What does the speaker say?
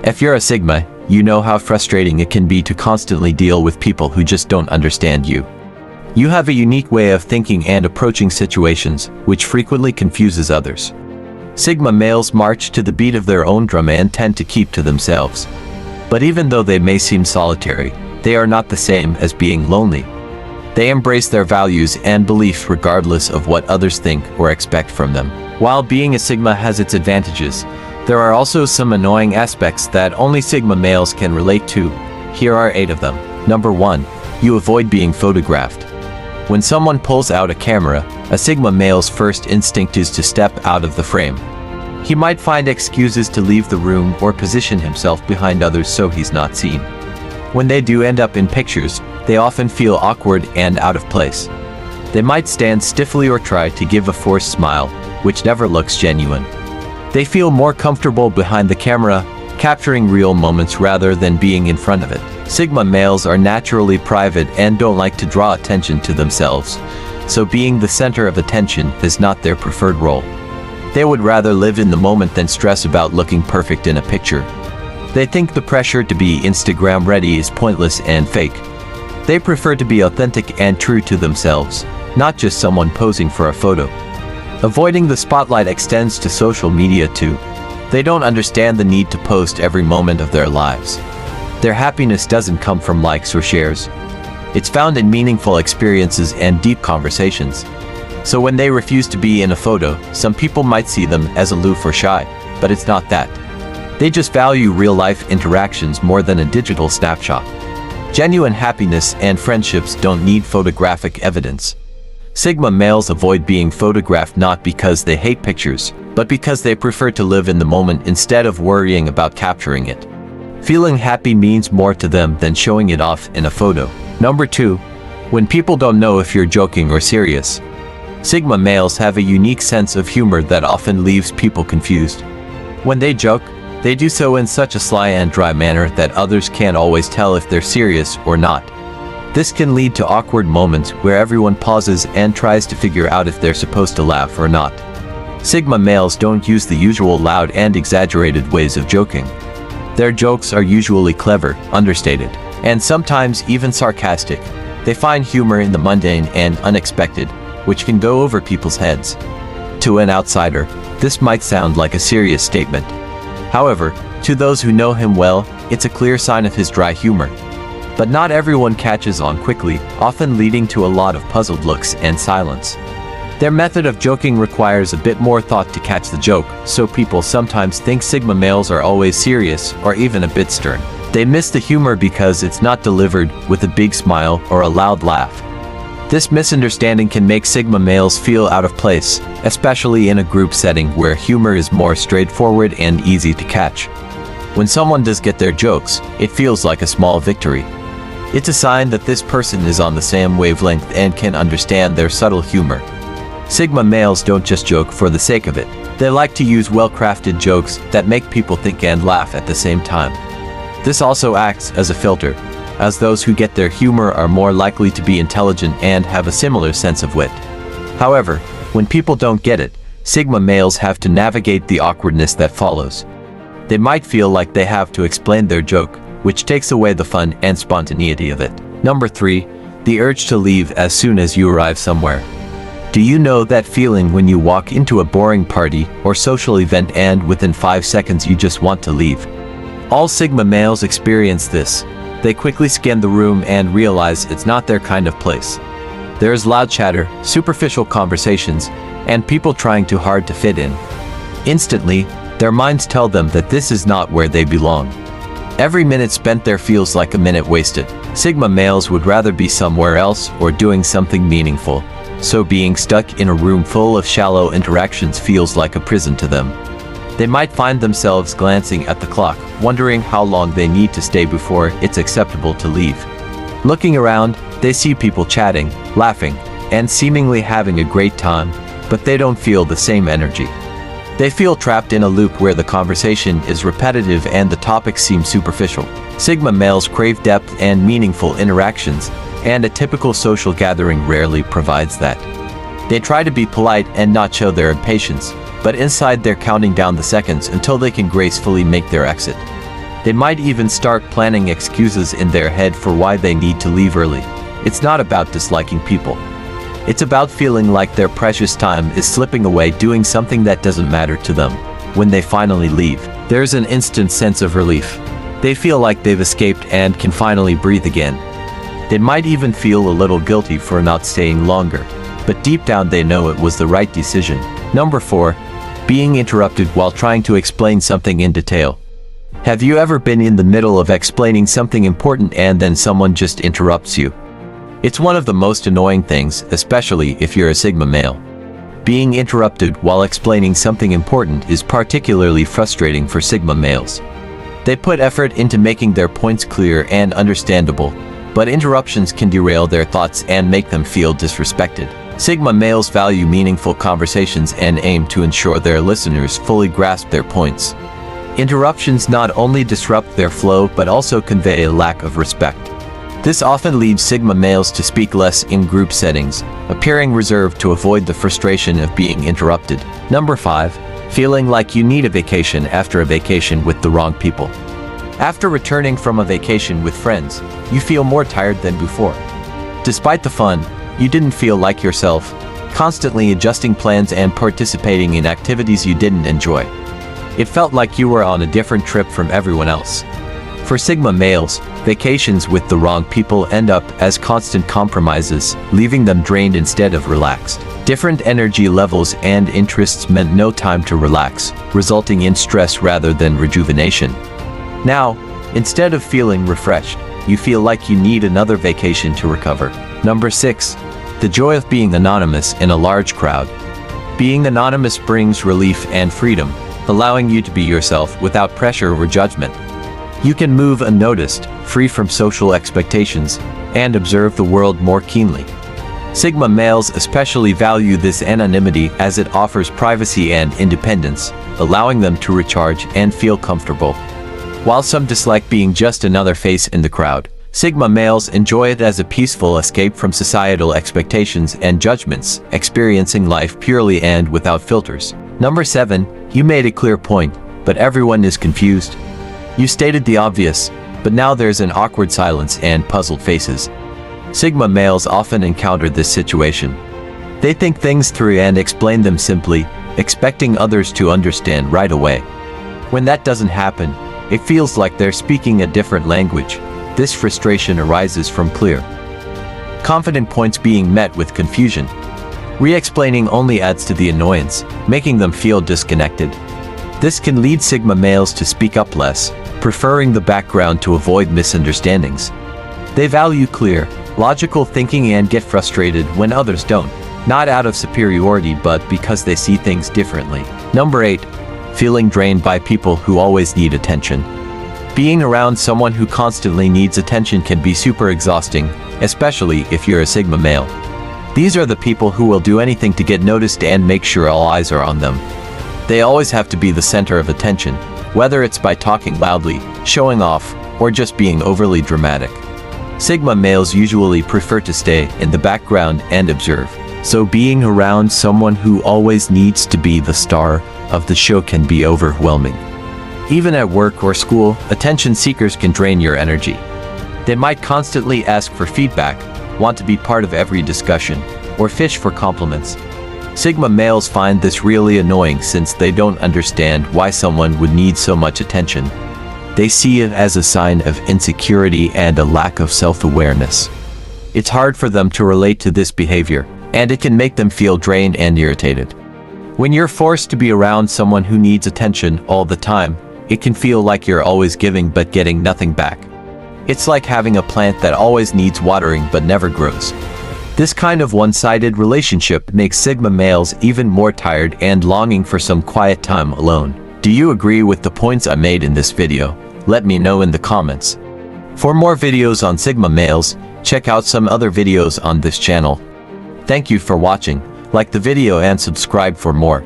If you're a Sigma, you know how frustrating it can be to constantly deal with people who just don't understand you. You have a unique way of thinking and approaching situations, which frequently confuses others. Sigma males march to the beat of their own drum and tend to keep to themselves. But even though they may seem solitary, they are not the same as being lonely. They embrace their values and beliefs regardless of what others think or expect from them. While being a Sigma has its advantages, there are also some annoying aspects that only Sigma males can relate to. Here are 8 of them. Number 1. You avoid being photographed. When someone pulls out a camera, a Sigma male's first instinct is to step out of the frame. He might find excuses to leave the room or position himself behind others so he's not seen. When they do end up in pictures, they often feel awkward and out of place. They might stand stiffly or try to give a forced smile, which never looks genuine. They feel more comfortable behind the camera, capturing real moments rather than being in front of it. Sigma males are naturally private and don't like to draw attention to themselves, so being the center of attention is not their preferred role. They would rather live in the moment than stress about looking perfect in a picture. They think the pressure to be Instagram ready is pointless and fake. They prefer to be authentic and true to themselves, not just someone posing for a photo. Avoiding the spotlight extends to social media too. They don't understand the need to post every moment of their lives. Their happiness doesn't come from likes or shares. It's found in meaningful experiences and deep conversations. So when they refuse to be in a photo, some people might see them as aloof or shy, but it's not that. They just value real-life interactions more than a digital snapshot. Genuine happiness and friendships don't need photographic evidence. Sigma males avoid being photographed not because they hate pictures, but because they prefer to live in the moment instead of worrying about capturing it. Feeling happy means more to them than showing it off in a photo. Number 2. When people don't know if you're joking or serious. Sigma males have a unique sense of humor that often leaves people confused. When they joke, they do so in such a sly and dry manner that others can't always tell if they're serious or not. This can lead to awkward moments where everyone pauses and tries to figure out if they're supposed to laugh or not. Sigma males don't use the usual loud and exaggerated ways of joking. Their jokes are usually clever, understated, and sometimes even sarcastic. They find humor in the mundane and unexpected, which can go over people's heads. To an outsider, this might sound like a serious statement. However, to those who know him well, it's a clear sign of his dry humor. But not everyone catches on quickly, often leading to a lot of puzzled looks and silence. Their method of joking requires a bit more thought to catch the joke, so people sometimes think Sigma males are always serious or even a bit stern. They miss the humor because it's not delivered with a big smile or a loud laugh. This misunderstanding can make Sigma males feel out of place, especially in a group setting where humor is more straightforward and easy to catch. When someone does get their jokes, it feels like a small victory. It's a sign that this person is on the same wavelength and can understand their subtle humor. Sigma males don't just joke for the sake of it. They like to use well-crafted jokes that make people think and laugh at the same time. This also acts as a filter, as those who get their humor are more likely to be intelligent and have a similar sense of wit. However, when people don't get it, Sigma males have to navigate the awkwardness that follows. They might feel like they have to explain their joke, which takes away the fun and spontaneity of it. Number 3. The urge to leave as soon as you arrive somewhere. Do you know that feeling when you walk into a boring party or social event and within 5 seconds you just want to leave? All Sigma males experience this. They quickly scan the room and realize it's not their kind of place. There's loud chatter, superficial conversations, and people trying too hard to fit in. Instantly, their minds tell them that this is not where they belong. Every minute spent there feels like a minute wasted. Sigma males would rather be somewhere else or doing something meaningful, so being stuck in a room full of shallow interactions feels like a prison to them. They might find themselves glancing at the clock, wondering how long they need to stay before it's acceptable to leave. Looking around, they see people chatting, laughing, and seemingly having a great time, but they don't feel the same energy. They feel trapped in a loop where the conversation is repetitive and the topics seem superficial. Sigma males crave depth and meaningful interactions, and a typical social gathering rarely provides that. They try to be polite and not show their impatience, but inside they're counting down the seconds until they can gracefully make their exit. They might even start planning excuses in their head for why they need to leave early. It's not about disliking people. It's about feeling like their precious time is slipping away doing something that doesn't matter to them. When they finally leave, there's an instant sense of relief. They feel like they've escaped and can finally breathe again. They might even feel a little guilty for not staying longer, but deep down they know it was the right decision. Number 4. Being interrupted while trying to explain something in detail. Have you ever been in the middle of explaining something important and then someone just interrupts you? It's one of the most annoying things, especially if you're a Sigma male. Being interrupted while explaining something important is particularly frustrating for Sigma males. They put effort into making their points clear and understandable, but interruptions can derail their thoughts and make them feel disrespected. Sigma males value meaningful conversations and aim to ensure their listeners fully grasp their points. Interruptions not only disrupt their flow but also convey a lack of respect. This often leads Sigma males to speak less in group settings, appearing reserved to avoid the frustration of being interrupted. Number 5. Feeling like you need a vacation after a vacation with the wrong people. After returning from a vacation with friends, you feel more tired than before. Despite the fun, you didn't feel like yourself, constantly adjusting plans and participating in activities you didn't enjoy. It felt like you were on a different trip from everyone else. For Sigma males, vacations with the wrong people end up as constant compromises, leaving them drained instead of relaxed. Different energy levels and interests meant no time to relax, resulting in stress rather than rejuvenation. Now, instead of feeling refreshed, you feel like you need another vacation to recover. Number 6. The joy of being anonymous in a large crowd. Being anonymous brings relief and freedom, allowing you to be yourself without pressure or judgment. You can move unnoticed, free from social expectations, and observe the world more keenly. Sigma males especially value this anonymity as it offers privacy and independence, allowing them to recharge and feel comfortable. While some dislike being just another face in the crowd, Sigma males enjoy it as a peaceful escape from societal expectations and judgments, experiencing life purely and without filters. Number 7. You made a clear point, but everyone is confused. You stated the obvious, but now there's an awkward silence and puzzled faces. Sigma males often encounter this situation. They think things through and explain them simply, expecting others to understand right away. When that doesn't happen, it feels like they're speaking a different language. This frustration arises from clear, confident points being met with confusion. Re-explaining only adds to the annoyance, making them feel disconnected. This can lead Sigma males to speak up less, preferring the background to avoid misunderstandings. They value clear, logical thinking and get frustrated when others don't, not out of superiority but because they see things differently. Number 8. Feeling drained by people who always need attention. Being around someone who constantly needs attention can be super exhausting, especially if you're a Sigma male. These are the people who will do anything to get noticed and make sure all eyes are on them. They always have to be the center of attention, whether it's by talking loudly, showing off, or just being overly dramatic. Sigma males usually prefer to stay in the background and observe, so being around someone who always needs to be the star of the show can be overwhelming. Even at work or school, attention seekers can drain your energy. They might constantly ask for feedback, want to be part of every discussion, or fish for compliments. Sigma males find this really annoying since they don't understand why someone would need so much attention. They see it as a sign of insecurity and a lack of self-awareness. It's hard for them to relate to this behavior, and it can make them feel drained and irritated. When you're forced to be around someone who needs attention all the time, it can feel like you're always giving but getting nothing back. It's like having a plant that always needs watering but never grows. This kind of one-sided relationship makes Sigma males even more tired and longing for some quiet time alone. Do you agree with the points I made in this video? Let me know in the comments. For more videos on Sigma males, check out some other videos on this channel. Thank you for watching. Like the video and subscribe for more.